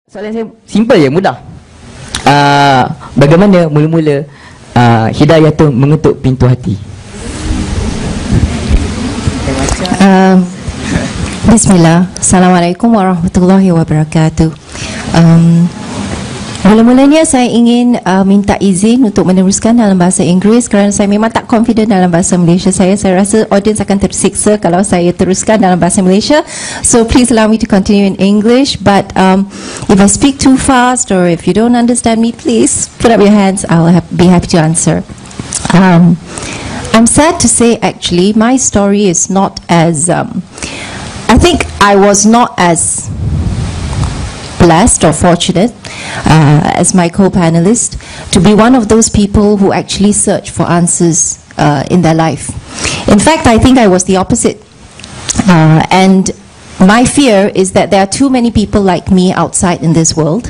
Soalan saya simple je, mudah. Bagaimana mula-mula hidayah tu mengetuk pintu hati? Bismillah. Assalamualaikum warahmatullahi wabarakatuh. Mula-mulanya saya ingin minta izin untuk meneruskan dalam bahasa Inggeris kerana saya memang tak confident dalam bahasa Malaysia saya. Saya rasa audience akan tersiksa kalau saya teruskan dalam bahasa Malaysia. So please allow me to continue in English. But if I speak too fast or if you don't understand me, please put up your hands. I'll be happy to answer. I'm sad to say actually my story is not as... I think I was not as blessed or fortunate as my co-panelist to be one of those people who actually search for answers in their life. In fact, I think I was the opposite. And my fear is that there are too many people like me outside in this world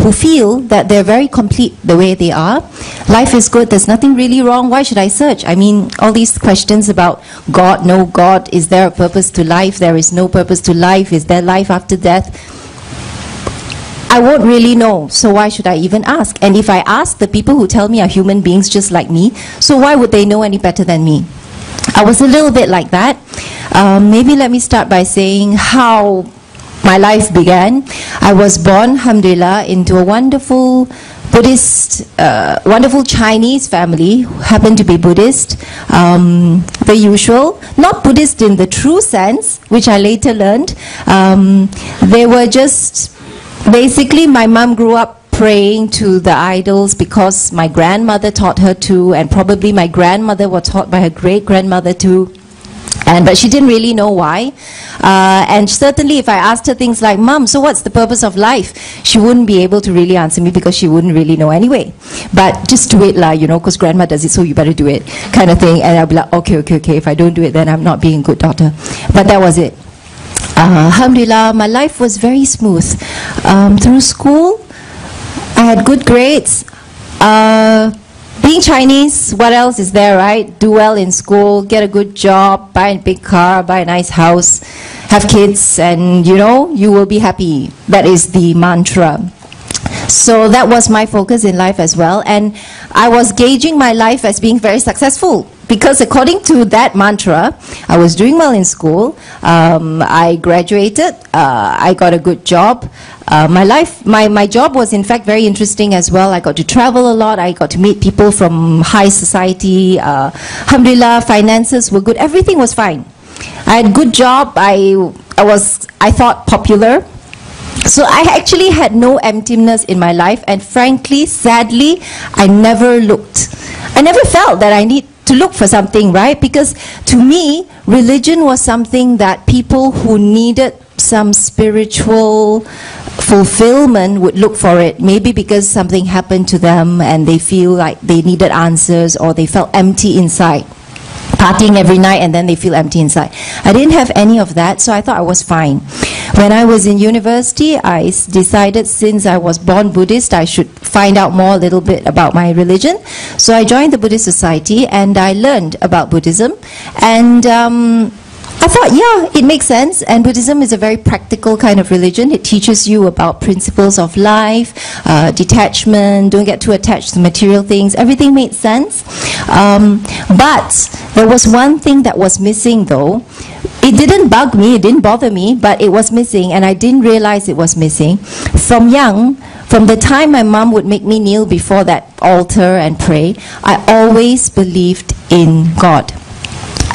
who feel that they're very complete the way they are. Life is good, there's nothing really wrong, why should I search? I mean, all these questions about God, no God, is there a purpose to life? There is no purpose to life, is there life after death? I won't really know, so why should I even ask? And if I ask, the people who tell me are human beings just like me, so why would they know any better than me? I was a little bit like that. Maybe let me start by saying how my life began. I was born, alhamdulillah, into a wonderful Buddhist, wonderful Chinese family who happened to be Buddhist. The usual, not Buddhist in the true sense, which I later learned. They were just... Basically, my mom grew up praying to the idols because my grandmother taught her to, and probably my grandmother was taught by her great-grandmother too. But she didn't really know why. And certainly if I asked her things like, Mom, so what's the purpose of life? She wouldn't be able to really answer me because she wouldn't really know anyway. But just do it lah, you know, because grandma does it, so you better do it, kind of thing. And I'll be like, okay, if I don't do it, then I'm not being a good daughter. But that was it. Alhamdulillah, my life was very smooth. Through school, I had good grades. Being Chinese, what else is there, right? Do well in school, get a good job, buy a big car, buy a nice house, have kids, and you know, you will be happy. That is the mantra. So that was my focus in life as well. And I was gauging my life as being very successful. Because according to that mantra, I was doing well in school, I graduated, I got a good job. My job was in fact very interesting as well. I got to travel a lot, I got to meet people from high society. Alhamdulillah, finances were good, everything was fine. I had a good job, I thought popular. So I actually had no emptiness in my life, and frankly, sadly, I never felt that I need to look for something, right? Because to me, religion was something that people who needed some spiritual fulfillment would look for it. Maybe because something happened to them and they feel like they needed answers, or they felt empty inside. Partying every night and then they feel empty inside. I didn't have any of that, so I thought I was fine. When I was in university, I decided since I was born Buddhist, I should find out more a little bit about my religion. So I joined the Buddhist Society and I learned about Buddhism. And I thought, yeah, it makes sense. And Buddhism is a very practical kind of religion. It teaches you about principles of life, detachment, don't get too attached to material things. Everything made sense. But there was one thing that was missing though. It didn't bug me, it didn't bother me, but it was missing, and I didn't realize it was missing. From the time my mom would make me kneel before that altar and pray, I always believed in God.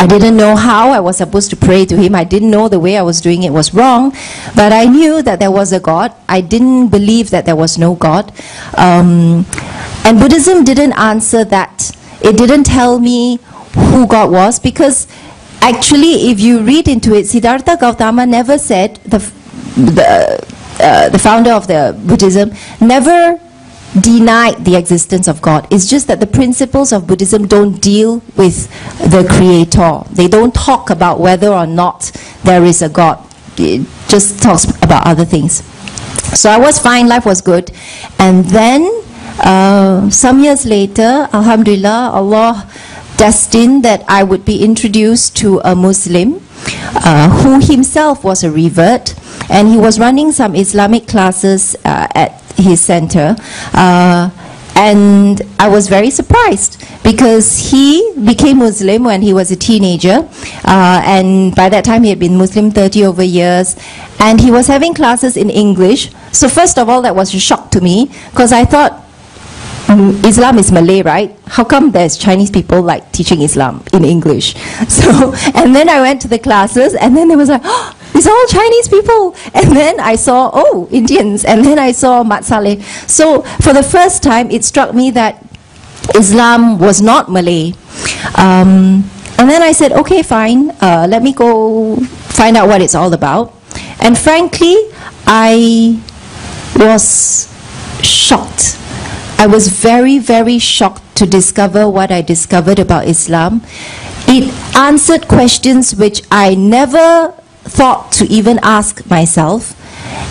I didn't know how I was supposed to pray to Him. I didn't know the way I was doing it was wrong, but I knew that there was a God. I didn't believe that there was no God. And Buddhism didn't answer that. It didn't tell me who God was, because actually, if you read into it, Siddhartha Gautama never said, the founder of the Buddhism, never denied the existence of God. It's just that the principles of Buddhism don't deal with the Creator. They don't talk about whether or not there is a God. It just talks about other things. So I was fine, life was good. And then, some years later, Alhamdulillah, Allah destined that I would be introduced to a Muslim who himself was a revert, and he was running some Islamic classes at his center. And I was very surprised because he became Muslim when he was a teenager, and by that time he had been Muslim 30 over years, and he was having classes in English. So first of all, that was a shock to me, because I thought Islam is Malay, right? How come there's Chinese people like teaching Islam in English? So, and then I went to the classes, and then there was like, oh, it's all Chinese people. And then I saw, oh, Indians. And then I saw Mat Saleh. So for the first time, it struck me that Islam was not Malay. And then I said, okay, fine, let me go find out what it's all about. And frankly, I was shocked. I was very, very shocked to discover what I discovered about Islam. It answered questions which I never thought to even ask myself.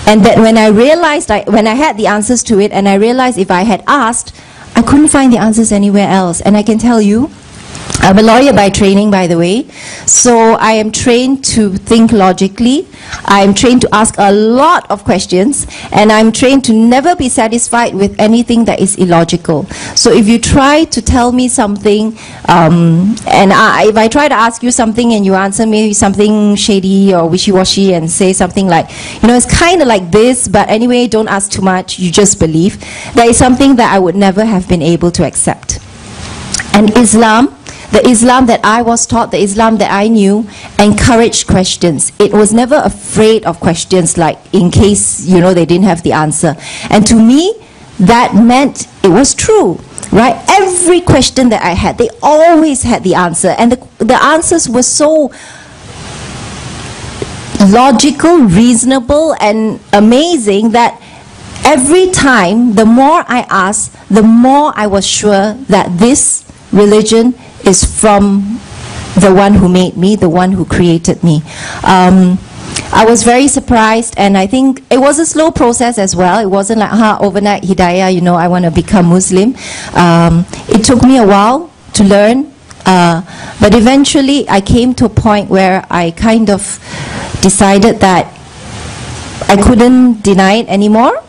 And that when I realized, when I had the answers to it, and I realized if I had asked, I couldn't find the answers anywhere else. And I can tell you, I'm a lawyer by training, by the way, so I am trained to think logically. I am trained to ask a lot of questions, and I'm trained to never be satisfied with anything that is illogical. So if you try to tell me something, if I try to ask you something and you answer me something shady or wishy-washy and say something like, you know, it's kind of like this, but anyway, don't ask too much, you just believe, that is something that I would never have been able to accept. And Islam, the Islam that I was taught, the Islam that I knew, encouraged questions. It was never afraid of questions, like in case, you know, they didn't have the answer. And to me, that meant it was true, right? Every question that I had, they always had the answer. And the answers were so logical, reasonable, and amazing that every time, the more I asked, the more I was sure that this religion is from the one who made me, the one who created me. I was very surprised, and I think it was a slow process as well. It wasn't like, overnight hidayah, you know, I want to become Muslim. It took me a while to learn, but eventually I came to a point where I kind of decided that I couldn't deny it anymore.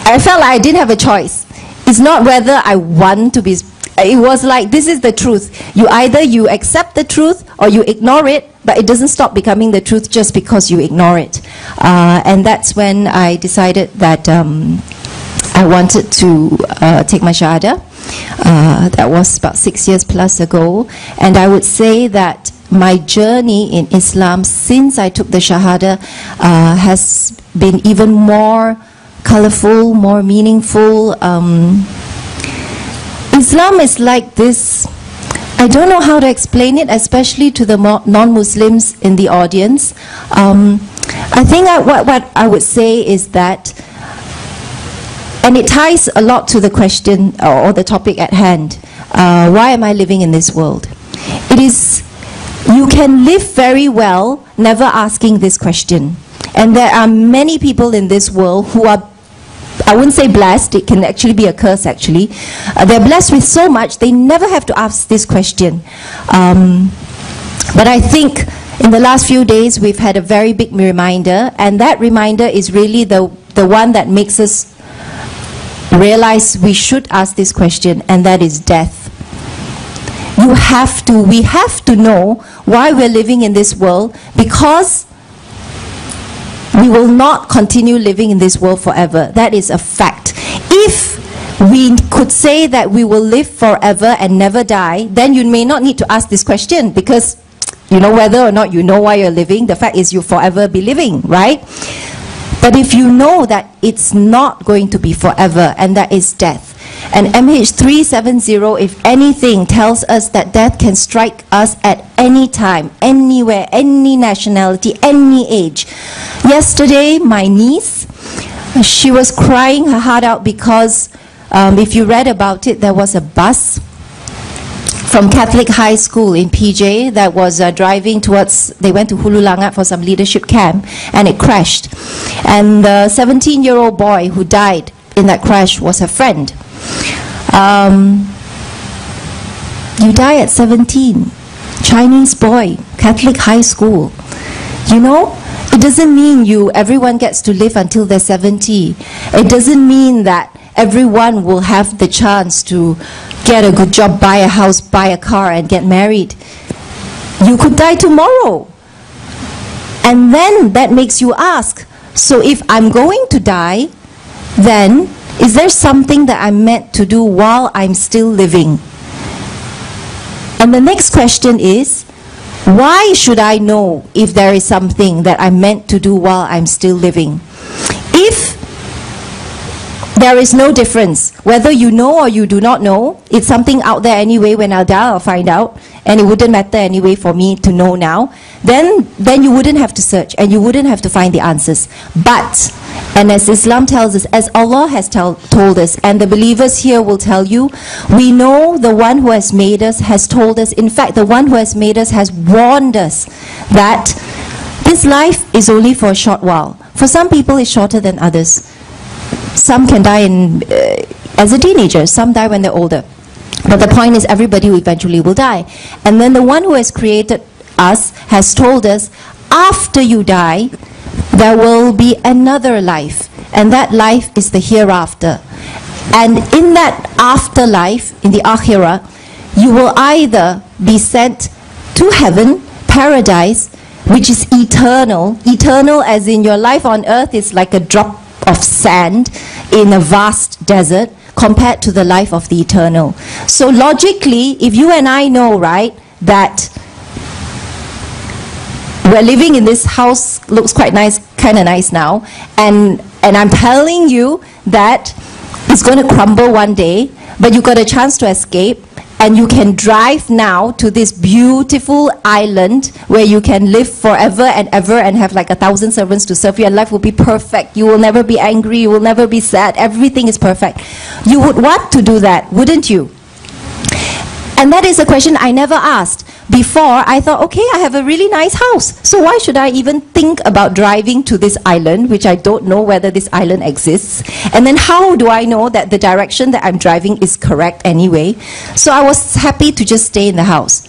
I felt like I didn't have a choice. It's not whether I want to be, it was like, this is the truth. Either you accept the truth or you ignore it, but it doesn't stop becoming the truth just because you ignore it. And that's when I decided that I wanted to take my Shahada. That was about 6 years plus ago. And I would say that my journey in Islam since I took the Shahada has been even more colorful, more meaningful. Islam is like this. I don't know how to explain it, especially to the non-Muslims in the audience. I think what I would say is that, and it ties a lot to the question or the topic at hand, why am I living in this world? It is, you can live very well never asking this question. And there are many people in this world who are, I wouldn't say blessed, it can actually be a curse actually. They're blessed with so much, they never have to ask this question. But I think in the last few days we've had a very big reminder, and that reminder is really the one that makes us realize we should ask this question, and that is death. We have to know why we're living in this world, because we will not continue living in this world forever. That is a fact. If we could say that we will live forever and never die, then you may not need to ask this question, because you know whether or not you know why you're living. The fact is you'll forever be living, right? But if you know that it's not going to be forever, and that is death. And MH370, if anything, tells us that death can strike us at any time, anywhere, any nationality, any age. Yesterday, my niece, she was crying her heart out because if you read about it, there was a bus from Catholic High School in PJ that was driving towards, they went to Hulu Langat for some leadership camp, and it crashed. And the 17-year-old boy who died in that crash was her friend. You die at 17, Chinese boy, Catholic high school. You know, It doesn't mean everyone gets to live until they're 70. It doesn't mean that everyone will have the chance to get a good job, buy a house, buy a car, and get married. You could die tomorrow. And then that makes you ask, so if I'm going to die, then is there something that I'm meant to do while I'm still living? And the next question is, why should I know if there is something that I'm meant to do while I'm still living? If there is no difference, whether you know or you do not know, it's something out there anyway. When I'll die, I'll find out, and it wouldn't matter anyway for me to know now, then you wouldn't have to search, and you wouldn't have to find the answers. But, and as Islam tells us, as Allah has told us, and the believers here will tell you, we know the one who has made us has told us, in fact, the one who has made us has warned us that this life is only for a short while. For some people, it's shorter than others. Some can die as a teenager, some die when they're older. But the point is, everybody eventually will die. And then the one who has created us has told us, after you die, there will be another life. And that life is the hereafter. And in that afterlife, in the akhirah, you will either be sent to heaven, paradise, which is eternal. Eternal as in your life on earth is like a drop of sand in a vast desert compared to the life of the eternal. So logically, if you and I know, right, that we're living in this house, looks quite nice, kind of nice now, and I'm telling you that it's going to crumble one day, but you got a chance to escape, and you can drive now to this beautiful island where you can live forever and ever and have like 1,000 servants to serve you, and life will be perfect. You will never be angry, you will never be sad, everything is perfect. You would want to do that, wouldn't you? And that is a question I never asked. Before, I thought, okay, I have a really nice house, so why should I even think about driving to this island, which I don't know whether this island exists? And then how do I know that the direction that I'm driving is correct anyway? So I was happy to just stay in the house.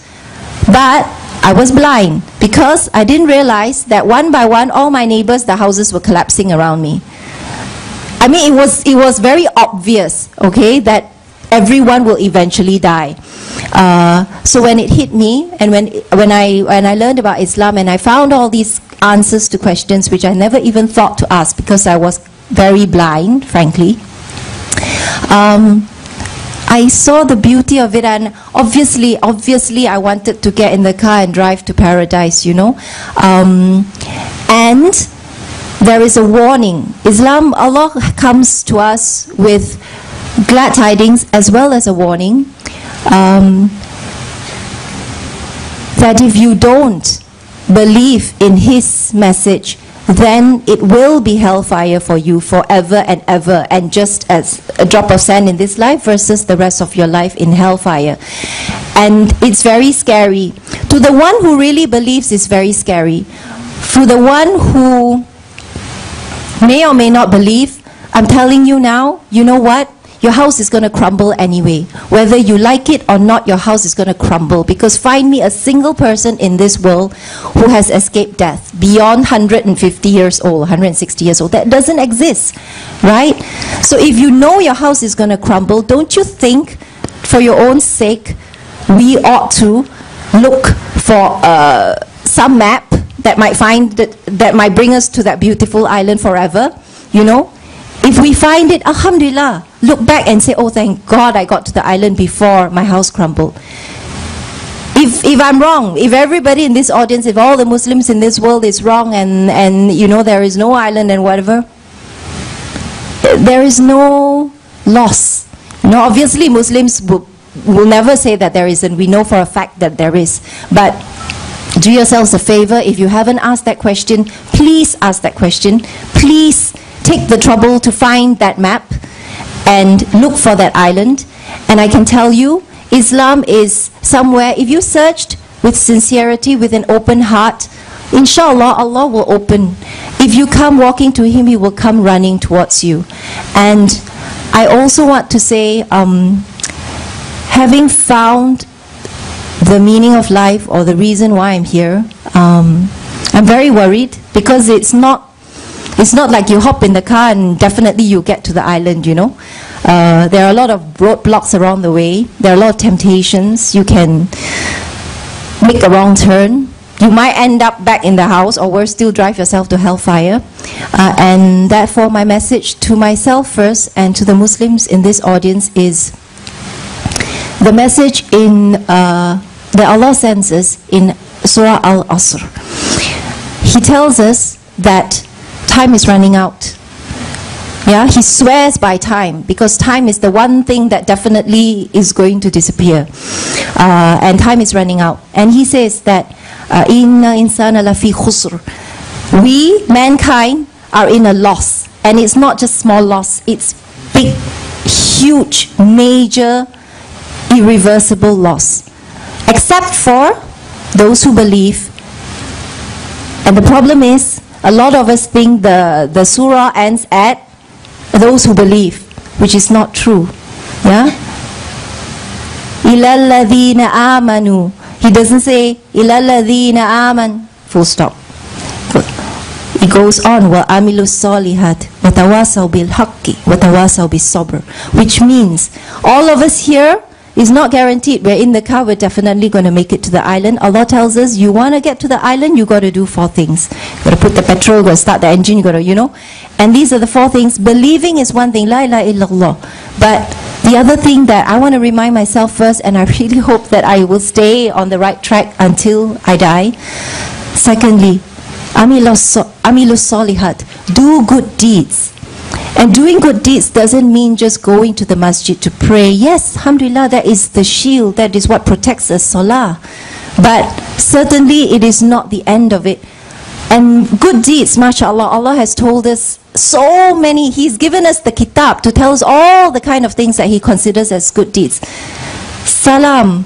But I was blind, because I didn't realize that one by one, all my neighbors, the houses were collapsing around me. I mean, it was very obvious, okay, that everyone will eventually die. So when it hit me, and when I learned about Islam, and I found all these answers to questions which I never even thought to ask because I was very blind, frankly, I saw the beauty of it, and obviously I wanted to get in the car and drive to paradise, you know. And there is a warning. Islam, Allah comes to us with glad tidings as well as a warning. That if you don't believe in His message, then it will be hellfire for you forever and ever, and just as a drop of sand in this life versus the rest of your life in hellfire. And it's very scary. To the one who really believes, it's very scary. For the one who may or may not believe, I'm telling you now, you know what? Your house is going to crumble anyway. Whether you like it or not, your house is going to crumble. Because find me a single person in this world who has escaped death beyond 150 years old, 160 years old. That doesn't exist, right? So if you know your house is going to crumble, don't you think, for your own sake, we ought to look for some map that might bring us to that beautiful island forever, you know? If we find it, alhamdulillah, look back and say, oh, thank God I got to the island before my house crumbled. If I'm wrong, if everybody in this audience, if all the Muslims in this world is wrong, and you know there is no island and whatever, there is no loss. You know, obviously Muslims will never say that there isn't. We know for a fact that there is. But do yourselves a favor, if you haven't asked that question, please ask that question. Please take the trouble to find that map and look for that island. And I can tell you, Islam is somewhere, if you searched with sincerity, with an open heart, inshallah, Allah will open. If you come walking to Him, He will come running towards you. And I also want to say, having found the meaning of life, or the reason why I'm here, I'm very worried because it's not like you hop in the car and definitely you get to the island, you know. There are a lot of roadblocks around the way. There are a lot of temptations. You can make a wrong turn. You might end up back in the house, or worse still, drive yourself to hellfire. And therefore, my message to myself first and to the Muslims in this audience is the message that Allah sends us in Surah Al-Asr. He tells us that time is running out. Yeah, he swears by time, because time is the one thing that definitely is going to disappear. And time is running out. And he says that Inna insana lafi khusr. We, mankind, are in a loss. And it's not just small loss, it's big, huge, major, irreversible loss. Except for those who believe. And the problem is, a lot of us think the surah ends at those who believe, which is not true. Yeah? إِلَى الَّذِينَ آمَنُوا. He doesn't say إِلَى الَّذِينَ آمَنُوا. Full stop. It goes on, وَعَمِلُوا الصَّالِحَاتِ وَتَوَاصَوْا بِالْحَقِّ وَتَوَاصَوْا بِالصَّبْرِ. Which means, all of us here is not guaranteed. We're in the car, we're definitely going to make it to the island. Allah tells us, you want to get to the island, you got to do 4 things. You got to put the petrol, you got to start the engine, you got to, you know. And these are the 4 things. Believing is one thing, la ilaha illallah. But the other thing that I want to remind myself first, and I really hope that I will stay on the right track until I die. Secondly, amilus solihat, do good deeds. And doing good deeds doesn't mean just going to the masjid to pray. Yes, alhamdulillah, that is the shield, that is what protects us, salah. But certainly it is not the end of it. And good deeds, mashallah, Allah has told us so many. He's given us the kitab to tell us all the kind of things that He considers as good deeds. Salam,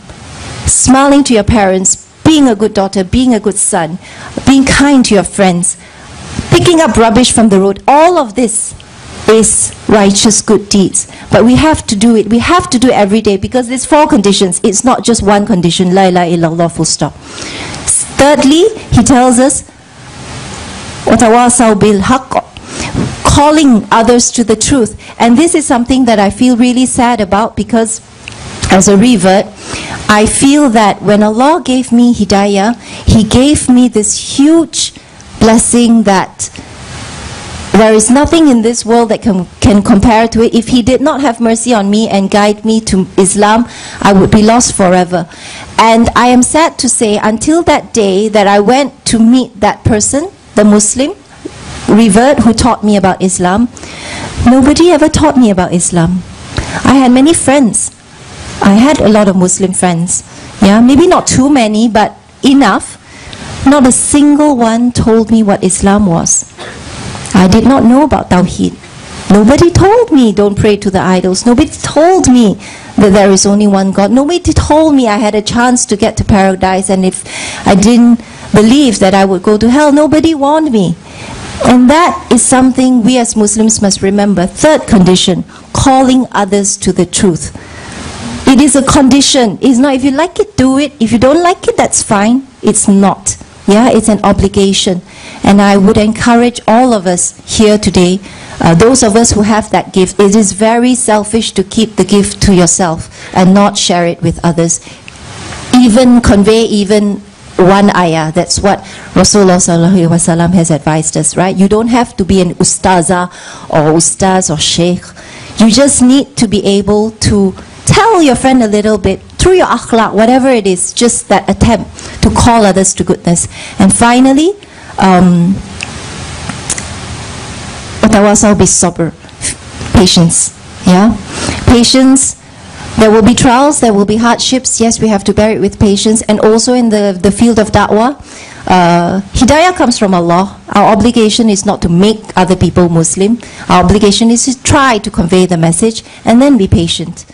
smiling to your parents, being a good daughter, being a good son, being kind to your friends, picking up rubbish from the road, all of this is righteous good deeds. But we have to do it. We have to do it every day, because there's 4 conditions. It's not just one condition. La ilaha illallah, full stop. Thirdly, he tells us, وَتَوَاصَوْا بِالْحَقِّ, calling others to the truth. And this is something that I feel really sad about, because as a revert, I feel that when Allah gave me hidayah, He gave me this huge blessing that there is nothing in this world that can compare to it. If He did not have mercy on me and guide me to Islam, I would be lost forever. And I am sad to say, until that day that I went to meet that person, the Muslim, Revert, who taught me about Islam, nobody ever taught me about Islam. I had many friends. I had a lot of Muslim friends. Yeah, maybe not too many, but enough. Not a single one told me what Islam was. I did not know about Tawheed. Nobody told me don't pray to the idols. Nobody told me that there is only one God. Nobody told me I had a chance to get to paradise, and if I didn't believe that I would go to hell, nobody warned me. And that is something we as Muslims must remember. Third condition, calling others to the truth. It is a condition. It's not, if you like it, do it. If you don't like it, that's fine. It's not. Yeah, it's an obligation. And I would encourage all of us here today, those of us who have that gift, it is very selfish to keep the gift to yourself and not share it with others. Even convey one ayah. That's what Rasulullah sallallahu alaihi wasallam has advised us, right? You don't have to be an ustazah or ustaz or sheikh. You just need to be able to tell your friend a little bit through your akhlaq, whatever it is, just that attempt to call others to goodness. And finally, وَتَوَاصَوْا بِالصَّبْرِ, patience. Yeah, patience. There will be trials, there will be hardships. Yes, we have to bear it with patience. And also in the field of da'wah, hidayah comes from Allah. Our obligation is not to make other people Muslim. Our obligation is to try to convey the message and then be patient.